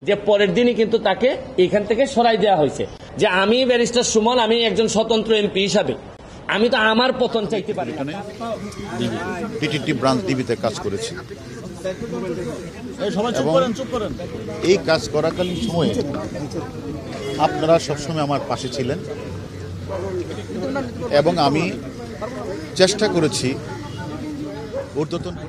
যে পরের দিনই কিন্তু তাকে এখান থেকে সরাই দেওয়া হয়েছে। যে আমি ব্যারিস্টার সুমন, আমি একজন স্বতন্ত্র এমপি হিসাবে আমি তো আমার পতন চাইতে পারি না। ডিটিটি ব্রাঞ্চ ডিবিতে কাজ করেছি এবং এই কাজ করাকালীন সময়ে আপনারা সবসময় আমার পাশে ছিলেন এবং আমি চেষ্টা করেছি।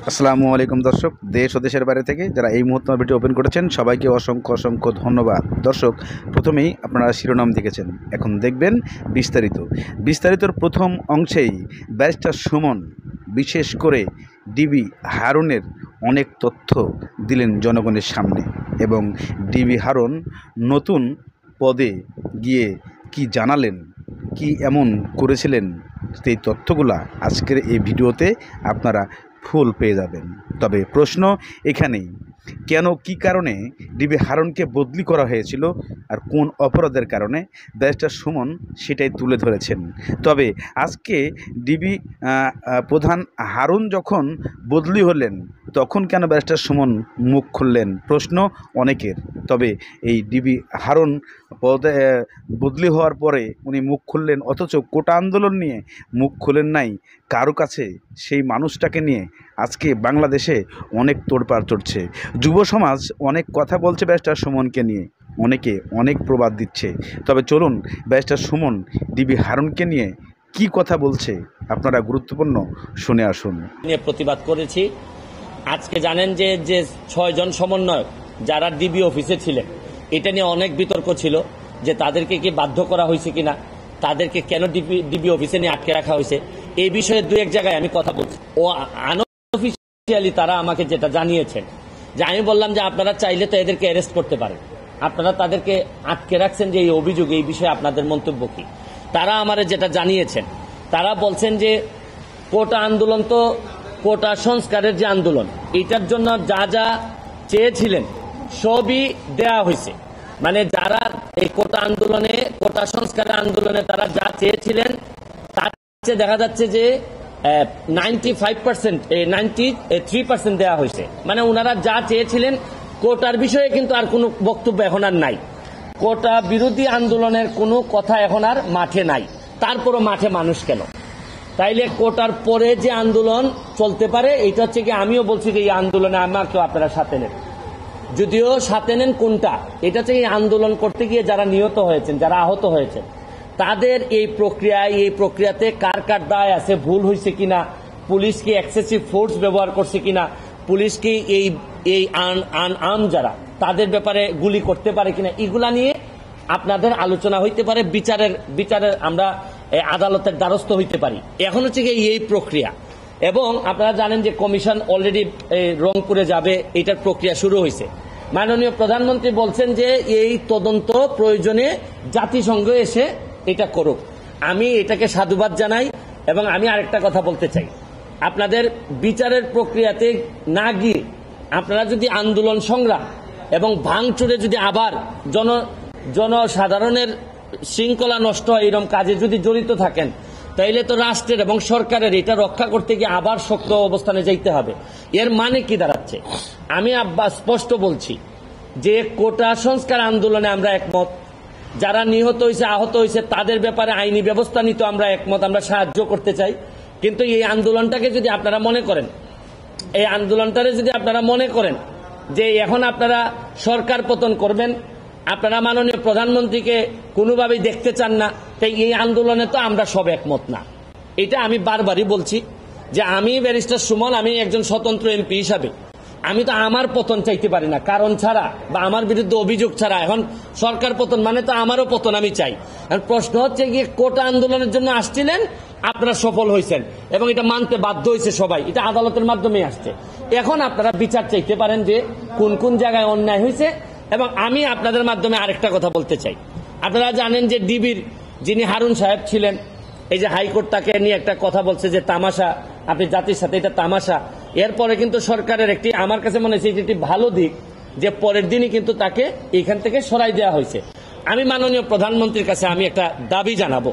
আসসালামু আলাইকুম দর্শক, দেশ ও দেশের বাইরে থেকে যারা এই মুহূর্তে ভিডিও ওপেন করেছেন সবাইকে অসংখ্য অসংখ্য ধন্যবাদ। দর্শক, প্রথমেই আপনারা শিরোনাম দেখেছেন, এখন দেখবেন বিস্তারিতর প্রথম অংশেই ব্যারিস্টার সুমন বিশেষ করে ডিবি হারুনের অনেক তথ্য দিলেন জনগণের সামনে এবং ডিবি হারুন নতুন পদে গিয়ে কি জানালেন, কি এমন করেছিলেন, সেই তথ্যগুলা আজকের এই ভিডিওতে আপনারা ফুল পেয়ে যাবেন। তবে প্রশ্ন এখানেই, কেন কি কারণে ডিবি হারুনকে বদলি করা হয়েছিল আর কোন অপরাধের কারণে ব্যারিস্টার সুমন সেটাই তুলে ধরেছেন। তবে আজকে ডিবি প্রধান হারুন যখন বদলি হলেন তখন কেন ব্যারিস্টার সুমন মুখ খুললেন, প্রশ্ন অনেকের। তবে এই ডিবি হারুন পদে বদলি হওয়ার পরে উনি মুখ খুললেন, অথচ কোটা আন্দোলন নিয়ে মুখ খুলেন নাই কারো কাছে। সেই মানুষটাকে নিয়ে আজকে বাংলাদেশে অনেক তোড়পাড় চড়ছে, যুব সমাজ অনেক কথা বলছে ব্যারিস্টার সুমনকে নিয়ে, অনেকে অনেক প্রবাদ দিচ্ছে। তবে চলুন ব্যারিস্টার সুমন ডিবি হারুনকে নিয়ে কি কথা বলছে আপনারা গুরুত্বপূর্ণ শুনে আসুন। নিয়ে প্রতিবাদ করেছি। আজকে জানেন যে 6 জন সমন্বয়ক যারা ডিবি অফিসে ছিলেন, এটা নিয়ে অনেক বিতর্ক ছিল যে তাদেরকে কি বাধ্য করা হয়েছে কিনা, তাদেরকে কেন ডিবি অফিসে নিয়ে আটকে রাখা হয়েছে। এই বিষয়ে দু এক জায়গায় আমি কথা বলছি। ও আনঅফিশিয়ালি তারা আমাকে যেটা জানিয়েছেন, যে আমি বললাম যে আপনারা চাইলে তো এদেরকে অ্যারেস্ট করতে পারেন, আপনারা তাদেরকে আটকে রাখছেন যে এই অভিযোগ, এই বিষয়ে আপনাদের মন্তব্য কি। তারা আমারে যেটা জানিয়েছেন, তারা বলছেন যে কোটা আন্দোলন তো কোটা সংস্কারের যে আন্দোলন, এটার জন্য যা যা চেয়েছিলেন সবই দেয়া হয়েছে। মানে যারা এই কোটা আন্দোলনে, কোটা সংস্কারের আন্দোলনে তারা যা চেয়েছিলেন তার চেয়ে দেখা যাচ্ছে যে 95%, 93% দেওয়া হয়েছে। মানে ওনারা যা চেয়েছিলেন কোটার বিষয়ে কিন্তু আর কোনো বক্তব্য এখন আর নাই। কোটা বিরোধী আন্দোলনের কোনো কথা এখন আর মাঠে নাই। তারপরও মাঠে মানুষ কেন? তাইলে কোটার পরে যে আন্দোলন চলতে পারে, এটা হচ্ছে কি, আমিও বলছি যে এই আন্দোলনে আমাকেও আপনারা সাথে নেন। যদিও সাথে নেন কোনটা, এটা হচ্ছে এই আন্দোলন করতে গিয়ে যারা নিহত হয়েছেন, যারা আহত হয়েছেন, তাদের এই প্রক্রিয়াতে কার কার দায় আছে, ভুল হয়েছে কিনা, পুলিশ কি এক্সেসিভ ফোর্স ব্যবহার করছে কিনা, পুলিশ কি এই আনআর্ম যারা তাদের ব্যাপারে গুলি করতে পারে কিনা, এগুলা নিয়ে আপনাদের আলোচনা হইতে পারে। বিচারের আমরা আদালতের দ্বারস্থ হইতে পারি। এখন হচ্ছে কি এই প্রক্রিয়া, এবং আপনারা জানেন যে কমিশন অলরেডি রংপুরে যাবে, এটার প্রক্রিয়া শুরু হয়েছে। মাননীয় প্রধানমন্ত্রী বলছেন যে এই তদন্ত প্রয়োজনে জাতিসংঘ এসে এটা করুক। আমি এটাকে সাধুবাদ জানাই। এবং আমি আরেকটা কথা বলতে চাই, আপনাদের বিচারের প্রক্রিয়াতে না গিয়ে আপনারা যদি আন্দোলন সংগ্রাম এবং ভাঙচুরে যদি আবার জনসাধারণের শৃঙ্খলা নষ্ট হয় এরকম কাজে যদি জড়িত থাকেন, তাইলে তো রাষ্ট্রের এবং সরকারের এটা রক্ষা করতে গিয়ে আবার শক্ত অবস্থানে যাইতে হবে। এর মানে কি দাঁড়াচ্ছে? আমি স্পষ্ট বলছি যে কোটা সংস্কার আন্দোলনে আমরা একমত, যারা নিহত হয়েছে, আহত হয়েছে, তাদের ব্যাপারে আইনি ব্যবস্থা নিতে আমরা একমত, আমরা সাহায্য করতে চাই। কিন্তু এই আন্দোলনটাকে যদি আপনারা মনে করেন যে এখন আপনারা সরকার পতন করবেন, আপনারা মাননীয় প্রধানমন্ত্রীকে কোনোভাবেই দেখতে চান না, তাই এই আন্দোলনে তো আমরা সব একমত না। এটা আমি বারবারই বলছি যে আমি ব্যারিস্টার সুমন, আমি একজন স্বতন্ত্র এমপি হিসাবে আমি তো আমার পতন চাইতে পারি না, কারণ ছাড়া বা আমার বিরুদ্ধে অভিযোগ ছাড়া। এখন সরকার পতন মানে তো আমারও পতন আমি চাই। প্রশ্ন হচ্ছে গিয়ে কোটা আন্দোলনের জন্য আসছিলেন, আপনারা সফল হয়েছেন এবং এটা মানতে বাধ্য হয়েছে সবাই, এটা আদালতের মাধ্যমে আসছে। এখন আপনারা বিচার চাইতে পারেন যে কোন কোন জায়গায় অন্যায় হয়েছে। এবং আমি আপনাদের মাধ্যমে আরেকটা কথা বলতে চাই, আপনারা জানেন যে ডিবির যিনি হারুন সাহেব ছিলেন, এই যে হাইকোর্ট তাকে নিয়ে একটা কথা বলছে যে তামাশা, আপনি জাতির সাথে এটা তামাশা। এরপরে কিন্তু সরকারের একটি, আমার কাছে মনে হয়েছে একটি ভালো দিক, যে পরের দিনই কিন্তু তাকে এখান থেকে সরাই দেওয়া হয়েছে। আমি মাননীয় প্রধানমন্ত্রীর কাছে আমি একটা দাবি জানাবো,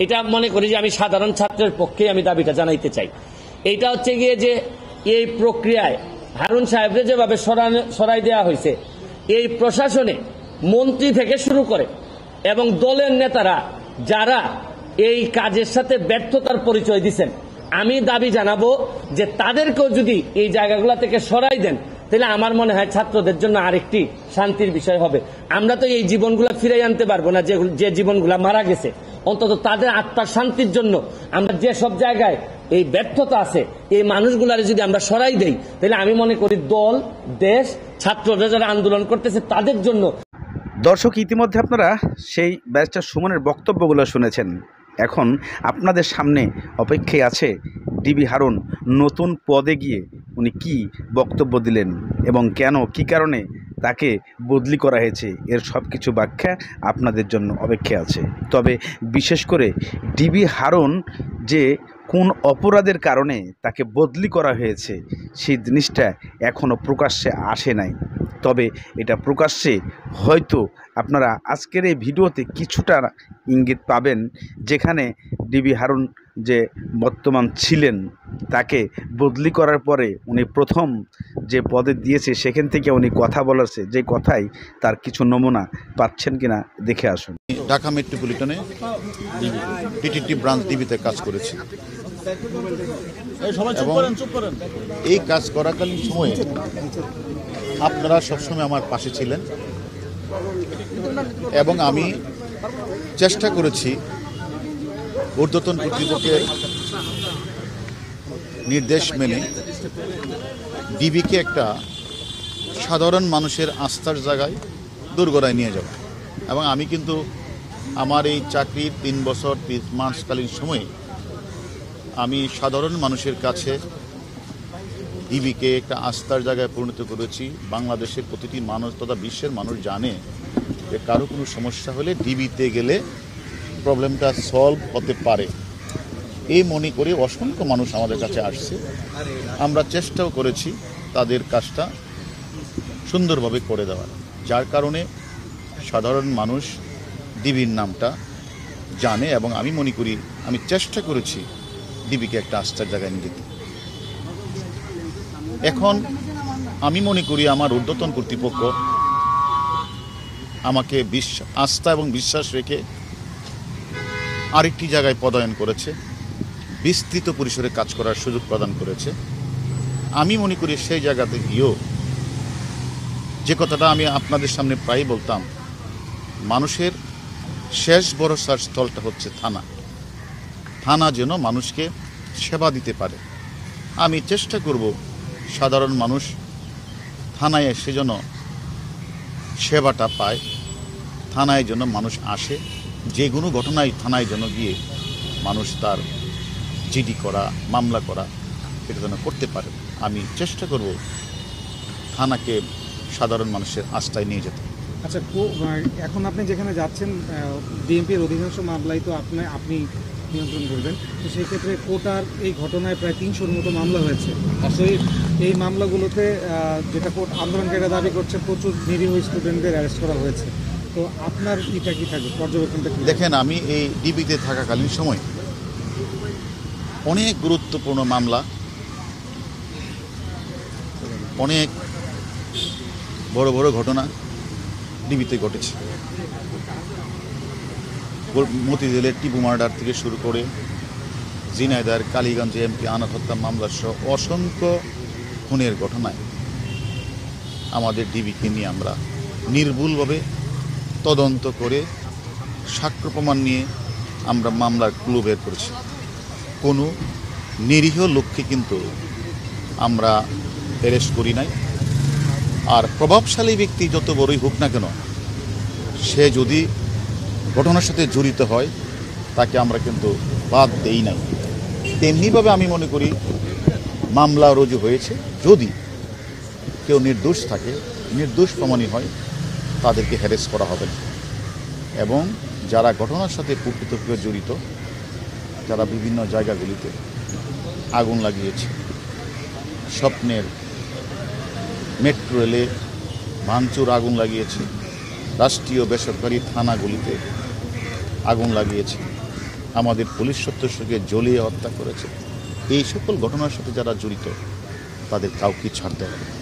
এটা মনে করি যে আমি সাধারণ ছাত্রের পক্ষে আমি দাবিটা জানাইতে চাই। এটা হচ্ছে গিয়ে যে এই প্রক্রিয়ায় হারুন সাহেবরে যেভাবে সরাই দেওয়া হয়েছে, এই প্রশাসনে মন্ত্রী থেকে শুরু করে এবং দলের নেতারা যারা এই কাজের সাথে ব্যর্থতার পরিচয় দিচ্ছেন, আমি দাবি জানাবো যে তাদেরকেও যদি এই জায়গাগুলো থেকে সরাই দেন, তাহলে আমার মনে হয় ছাত্রদের জন্য আরেকটি শান্তির বিষয় হবে। আমরা তো এই জীবনগুলো ফিরাই আনতে পারবো না যে জীবনগুলো মারা গেছে, অন্তত তাদের আত্মার শান্তির জন্য আমরা যে সব জায়গায় এই ব্যর্থতা আছে এই মানুষগুলার যদি আমরা সরাই দেই, তাহলে আমি মনে করি দল, দেশ, ছাত্ররা যারা আন্দোলন করতেছে তাদের জন্য। দর্শক, ইতিমধ্যে আপনারা সেই ব্যারিস্টার সুমনের বক্তব্যগুলো শুনেছেন। এখন আপনাদের সামনে অপেক্ষায় আছে ডিবি হারুন নতুন পদে গিয়ে উনি কি বক্তব্য দিলেন এবং কেন, কি কারণে তাকে বদলি করা হয়েছে, এর সব কিছু ব্যাখ্যা আপনাদের জন্য অপেক্ষায় আছে। তবে বিশেষ করে ডিবি হারুন যে কোন অপরাধের কারণে তাকে বদলি করা হয়েছে সেই জিনিসটা এখনও প্রকাশ্যে আসে নাই। তবে এটা প্রকাশ্যে হয়তো আপনারা আজকের এই ভিডিওতে কিছুটা ইঙ্গিত পাবেন, যেখানে ডিবি হারুন যে বর্তমান ছিলেন তাকে বদলি করার পরে উনি প্রথম যে পদে দিয়েছে সেখান থেকে উনি কথা বলেছে, যে কথাই তার কিছু নমুনা পাচ্ছেন কিনা দেখে আসুন। ঢাকা মেট্রোপলিটনে টিটিটি ব্রাঞ্চ ডিবিতে কাজ করেছি এবং এই কাজ করাকালীন সময়ে আপনারা সবসময় আমার পাশে ছিলেন এবং আমি চেষ্টা করেছি ঊর্ধ্বতন কর্তৃপক্ষের নির্দেশ মেনে ডিবিকে একটা সাধারণ মানুষের আস্থার জায়গায় দোরগোড়ায় নিয়ে যাব। এবং আমি কিন্তু আমার এই চাকরির 3 বছর 3 মাসকালীন সময়ে আমি সাধারণ মানুষের কাছে ডিবিকে একটা আস্থার জায়গায় পরিণত করেছি। বাংলাদেশের প্রতিটি মানুষ তথা বিশ্বের মানুষ জানে যে কারো কোনো সমস্যা হলে ডিবিতে গেলে প্রবলেমটা সলভ হতে পারে, এই মনে করে অসংখ্য মানুষ আমাদের কাছে আসছে। আমরা চেষ্টাও করেছি তাদের কাজটা সুন্দরভাবে করে দেওয়ার, যার কারণে সাধারণ মানুষ ডিবির নামটা জানে এবং আমি মনে করি আমি চেষ্টা করেছি ডিবিকে একটা আস্থার জায়গায় নিয়ে যেতে। এখন আমি মনে করি আমার ঊর্ধ্বতন কর্তৃপক্ষ আমাকে আস্থা এবং বিশ্বাস রেখে আরেকটি জায়গায় পদায়ন করেছে, বিস্তৃত পরিসরে কাজ করার সুযোগ প্রদান করেছে। আমি মনে করি সেই জায়গাতে গিয়েও যে কথাটা আমি আপনাদের সামনে প্রায় বলতাম, মানুষের শেষ ভরসার স্থলটা হচ্ছে থানা। থানা যেন মানুষকে সেবা দিতে পারে। আমি চেষ্টা করব সাধারণ মানুষ থানায় এসে যেন সেবাটা পায়, থানায় যেন মানুষ আসে, যে কোনো ঘটনায় থানায় যেন গিয়ে মানুষ তার জিডি করা, মামলা করা এটা যেন করতে পারে। আমি চেষ্টা করব থানাকে সাধারণ মানুষের আস্থায় নিয়ে যেতে। আচ্ছা, এখন আপনি যেখানে যাচ্ছেন বিএনপির অধিকাংশ মামলাই তো আপনি নিয়ন্ত্রণ করবেন, তো সেই ক্ষেত্রে কোটার এই ঘটনায় প্রায় 300-র মতো মামলা হয়েছে। আসলে এই মামলাগুলোতে যেটা কোর্ট আন্দোলনকারীরা দাবি করছে প্রচুর নিরীহ স্টুডেন্টদের অ্যারেস্ট করা হয়েছে, তো আপনার এটা কি থাকবে পর্যবেক্ষণটা? দেখেন, আমি এই ডিবিতে থাকাকালীন সময় অনেক গুরুত্বপূর্ণ মামলা, অনেক বড় বড় ঘটনা ডিবিতে ঘটেছে। মতিঝিলের টিপু মার্ডার থেকে শুরু করে ঝিনাইদহের কালীগঞ্জে এমপি আনার হত্যা মামলা সহ অসংখ্য খুনের ঘটনায় আমাদের ডিবিকে নিয়ে আমরা নির্ভুলভাবে তদন্ত করে সাক্ষ্য প্রমাণ নিয়ে আমরা মামলার ক্লু বের করেছি। কোনো নিরীহ লোককে কিন্তু আমরা অ্যারেস্ট করি নাই। আর প্রভাবশালী ব্যক্তি যত বড়ই হোক না কেন, সে যদি ঘটনার সাথে জড়িত হয় তাকে আমরা কিন্তু বাদ দেই নাই। তেমনিভাবে আমি মনে করি মামলা রুজু হয়েছে, যদি কেউ নির্দোষ থাকে, নির্দোষ প্রমাণিত হয়, তাদেরকে হ্যারেস করা হবে না। এবং যারা ঘটনার সাথে প্রকৃতভাবে জড়িত, যারা বিভিন্ন জায়গাগুলিতে আগুন লাগিয়েছে, স্বপ্নের মেট্রো রেলে ভাঙচুর আগুন লাগিয়েছে, রাষ্ট্রীয় বেসরকারি থানাগুলিতে আগুন লাগিয়েছে, আমাদের পুলিশ সদস্যকে জ্বলিয়ে হত্যা করেছে, এই সকল ঘটনার সাথে যারা জড়িত তাদের কাউকে ছাড় দেওয়া হবে।